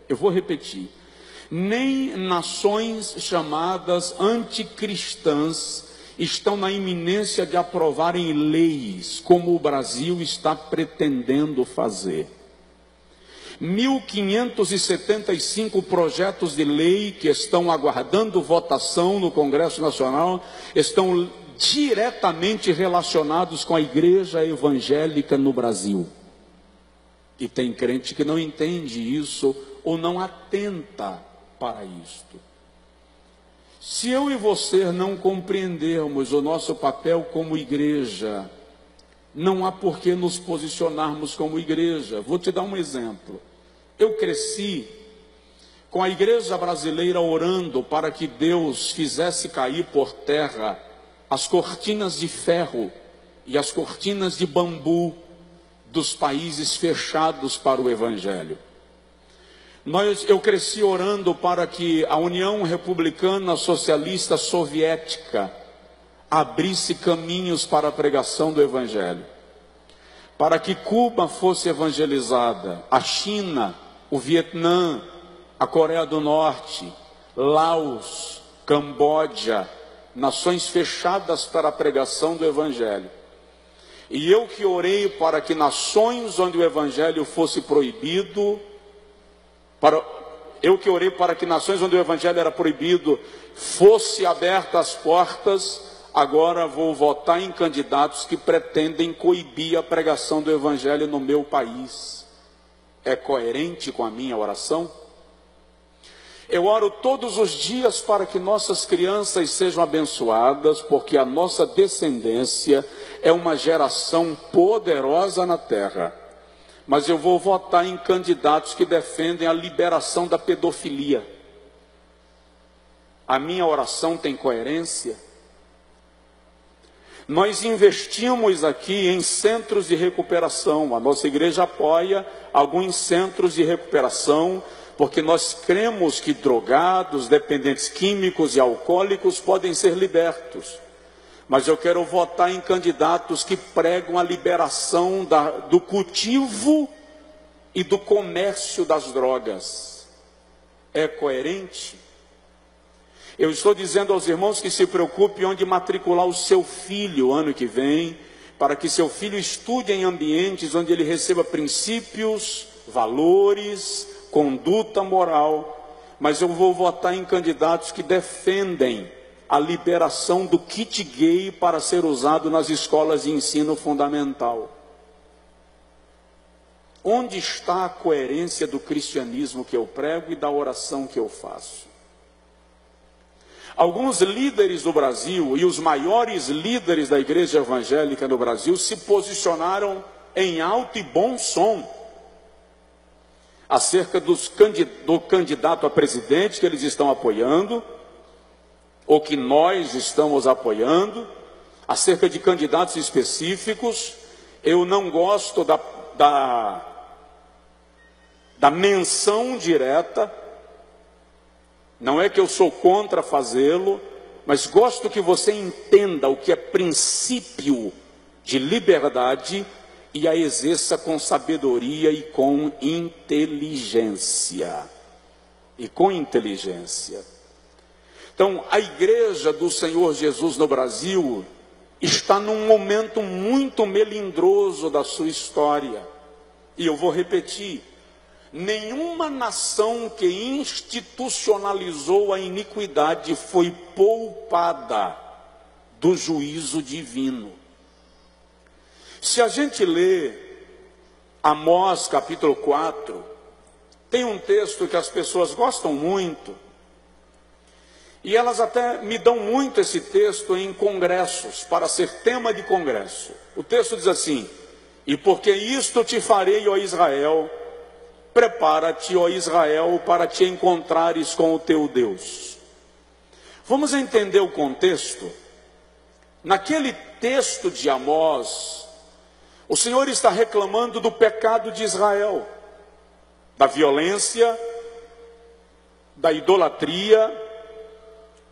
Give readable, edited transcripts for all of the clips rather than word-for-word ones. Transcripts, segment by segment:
Eu vou repetir. Nem nações chamadas anticristãs estão na iminência de aprovarem leis, como o Brasil está pretendendo fazer. 1.575 projetos de lei que estão aguardando votação no Congresso Nacional estão diretamente relacionados com a igreja evangélica no Brasil. E tem crente que não entende isso ou não atenta para isto. Se eu e você não compreendermos o nosso papel como igreja, não há por que nos posicionarmos como igreja. Vou te dar um exemplo. Eu cresci com a igreja brasileira orando para que Deus fizesse cair por terra as cortinas de ferro e as cortinas de bambu dos países fechados para o Evangelho. Eu cresci orando para que a União Republicana Socialista Soviética abrisse caminhos para a pregação do Evangelho, para que Cuba fosse evangelizada, a China, o Vietnã, a Coreia do Norte, Laos, Camboja, nações fechadas para a pregação do Evangelho. E eu que orei para que nações onde o Evangelho fosse proibido, era proibido, fosse abertas as portas. Agora vou votar em candidatos que pretendem coibir a pregação do Evangelho no meu país. É coerente com a minha oração? Eu oro todos os dias para que nossas crianças sejam abençoadas, porque a nossa descendência é uma geração poderosa na terra. Mas eu vou votar em candidatos que defendem a liberação da pedofilia. A minha oração tem coerência? Nós investimos aqui em centros de recuperação. A nossa igreja apoia alguns centros de recuperação, porque nós cremos que drogados, dependentes químicos e alcoólicos podem ser libertos. Mas eu quero votar em candidatos que pregam a liberação do cultivo e do comércio das drogas. É coerente? Eu estou dizendo aos irmãos que se preocupem onde matricular o seu filho ano que vem, para que seu filho estude em ambientes onde ele receba princípios, valores, conduta moral. Mas eu vou votar em candidatos que defendem a liberação do kit gay para ser usado nas escolas de ensino fundamental. Onde está a coerência do cristianismo que eu prego e da oração que eu faço? Alguns líderes do Brasil e os maiores líderes da igreja evangélica no Brasil se posicionaram em alto e bom som acerca do candidato a presidente que eles estão apoiando, ou que nós estamos apoiando, acerca de candidatos específicos. Eu não gosto da menção direta, não é que eu sou contra fazê-lo, mas gosto que você entenda o que é princípio de liberdade e a exerça com sabedoria e com inteligência. Então, a igreja do Senhor Jesus no Brasil está num momento muito melindroso da sua história. E eu vou repetir: nenhuma nação que institucionalizou a iniquidade foi poupada do juízo divino. Se a gente lê Amós capítulo 4, tem um texto que as pessoas gostam muito, e elas até me dão muito esse texto em congressos, para ser tema de congresso. O texto diz assim: e porque isto te farei, ó Israel, prepara-te, ó Israel, para te encontrares com o teu Deus. Vamos entender o contexto. Naquele texto de Amós, o Senhor está reclamando do pecado de Israel, da violência, da idolatria,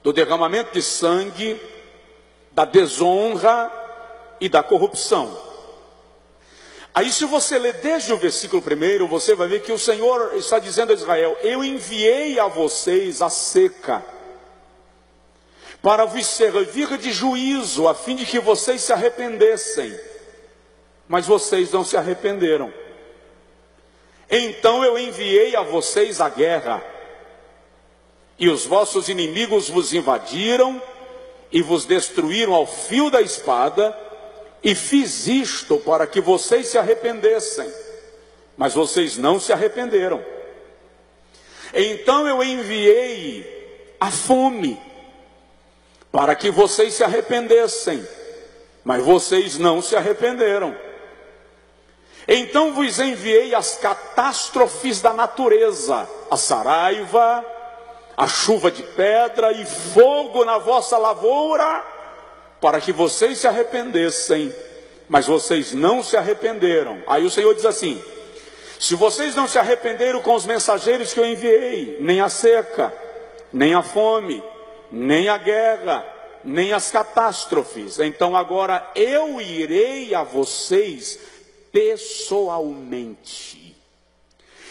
do derramamento de sangue, da desonra e da corrupção. Aí se você ler desde o versículo 1, você vai ver que o Senhor está dizendo a Israel: eu enviei a vocês a seca, para vos servir de juízo, a fim de que vocês se arrependessem. Mas vocês não se arrependeram. Então eu enviei a vocês a guerra, e os vossos inimigos vos invadiram, e vos destruíram ao fio da espada, e fiz isto para que vocês se arrependessem, mas vocês não se arrependeram. Então eu enviei a fome, para que vocês se arrependessem, mas vocês não se arrependeram. Então vos enviei as catástrofes da natureza, a saraiva, a chuva de pedra e fogo na vossa lavoura, para que vocês se arrependessem, mas vocês não se arrependeram. Aí o Senhor diz assim: se vocês não se arrependeram com os mensageiros que eu enviei, nem a seca, nem a fome, nem a guerra, nem as catástrofes, então agora eu irei a vocês pessoalmente.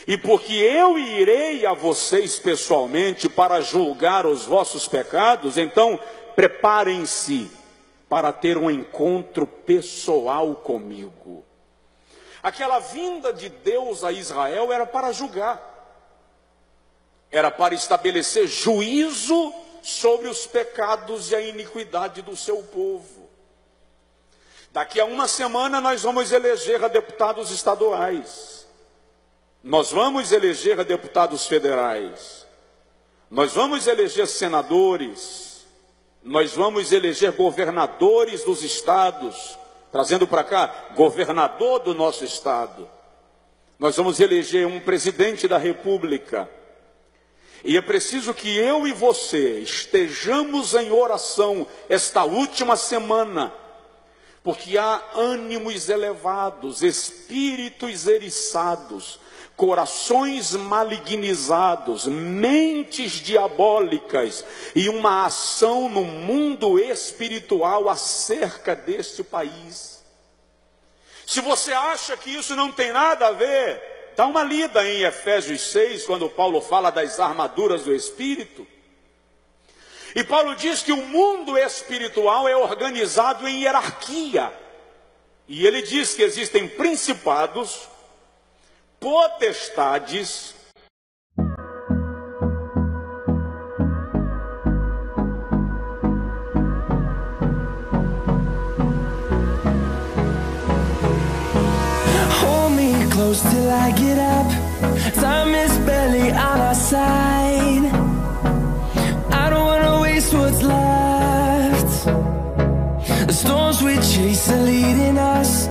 E porque eu irei a vocês pessoalmente para julgar os vossos pecados, então preparem-se para ter um encontro pessoal comigo. Aquela vinda de Deus a Israel era para julgar, era para estabelecer juízo sobre os pecados e a iniquidade do seu povo. Daqui a uma semana nós vamos eleger a deputados estaduais, nós vamos eleger a deputados federais, nós vamos eleger senadores, nós vamos eleger governadores dos estados, trazendo para cá governador do nosso estado, nós vamos eleger um presidente da república. E é preciso que eu e você estejamos em oração esta última semana, porque há ânimos elevados, espíritos eriçados, corações malignizados, mentes diabólicas e uma ação no mundo espiritual acerca deste país. Se você acha que isso não tem nada a ver, dá uma lida em Efésios 6, quando Paulo fala das armaduras do Espírito. E Paulo diz que o mundo espiritual é organizado em hierarquia. E ele diz que existem principados, potestades, hold me close till I get up. Time is barely on our side. I don't wanna waste what's left. The storms we chase are leading us.